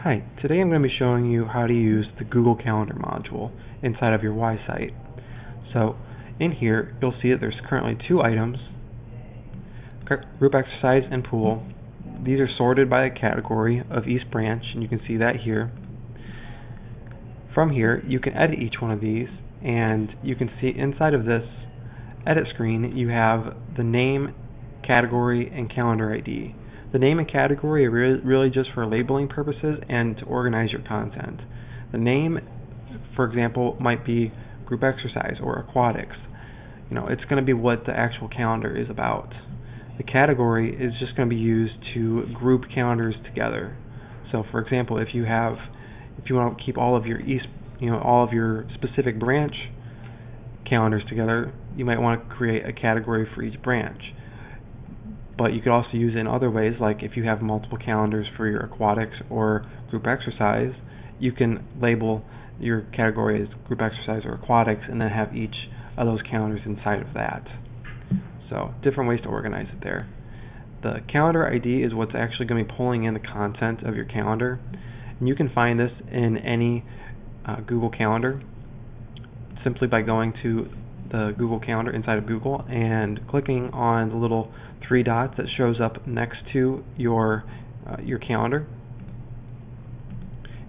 Hi, today I'm going to be showing you how to use the Google Calendar module inside of your YSite. So in here you'll see that there's currently two items, group exercise and pool. These are sorted by the category of East Branch, and you can see that here. From here you can edit each one of these, and you can see inside of this edit screen you have the name, category, and calendar ID. The name and category are really just for labeling purposes and to organize your content. The name, for example, might be group exercise or aquatics. It's going to be what the actual calendar is about. The category is just going to be used to group calendars together. So, for example, if you want to keep all of your all of your specific branch calendars together, you might want to create a category for each branch. But you could also use it in other ways, like if you have multiple calendars for your aquatics or group exercise, you can label your category as group exercise or aquatics and then have each of those calendars inside of that. So different ways to organize it there. The calendar ID is what's actually going to be pulling in the content of your calendar, and you can find this in any Google Calendar simply by going to the Google Calendar inside of Google and clicking on the little three dots that shows up next to your calendar,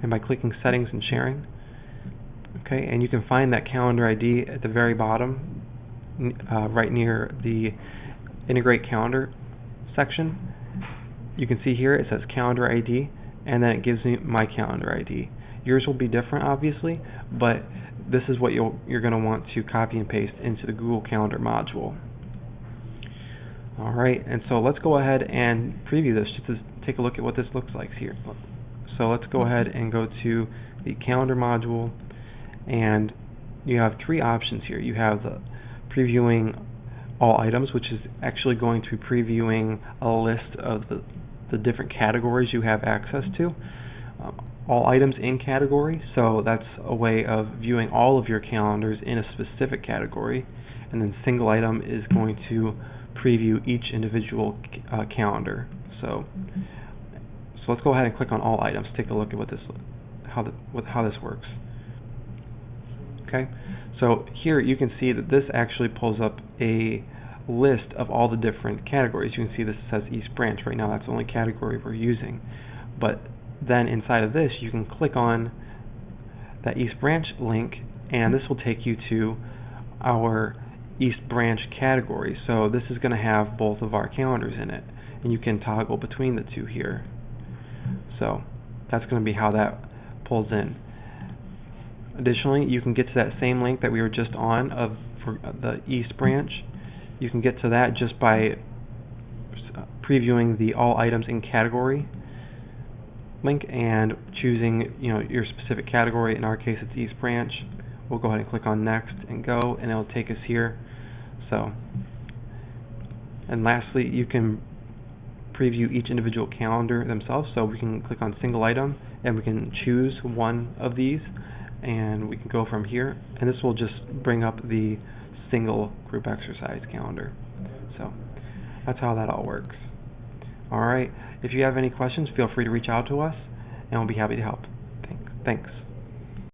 and by clicking Settings and Sharing. Okay, and you can find that calendar ID at the very bottom, right near the Integrate Calendar section. You can see here it says Calendar ID, and then it gives me my calendar ID. Yours will be different, obviously, but this is what you're going to want to copy and paste into the Google Calendar module. Alright, and so let's go ahead and preview this just to take a look at what this looks like here. So let's go ahead and go to the Calendar module, and you have three options here. You have the previewing all items, which is actually going to be previewing a list of the different categories you have access to. All items in category, so that's a way of viewing all of your calendars in a specific category, and then single item is going to preview each individual calendar. So let's go ahead and click on all items. Take a look at how this works. Okay, so here you can see that this actually pulls up a list of all the different categories. You can see this says East Branch. Right now that's the only category we're using, but then inside of this you can click on that East Branch link, and this will take you to our East Branch category. So this is going to have both of our calendars in it, and you can toggle between the two here. So that's going to be how that pulls in. Additionally, you can get to that same link that we were just on for the East Branch. You can get to that just by previewing the all items in category link and choosing your specific category. In our case it's East Branch. We'll go ahead and click on next and go, and it'll take us here. And lastly, you can preview each individual calendar themselves, so we can click on single item and we can choose one of these, and we can go from here, and this will just bring up the single group exercise calendar. So that's how that all works. Alright, if you have any questions, feel free to reach out to us and we'll be happy to help. Thanks.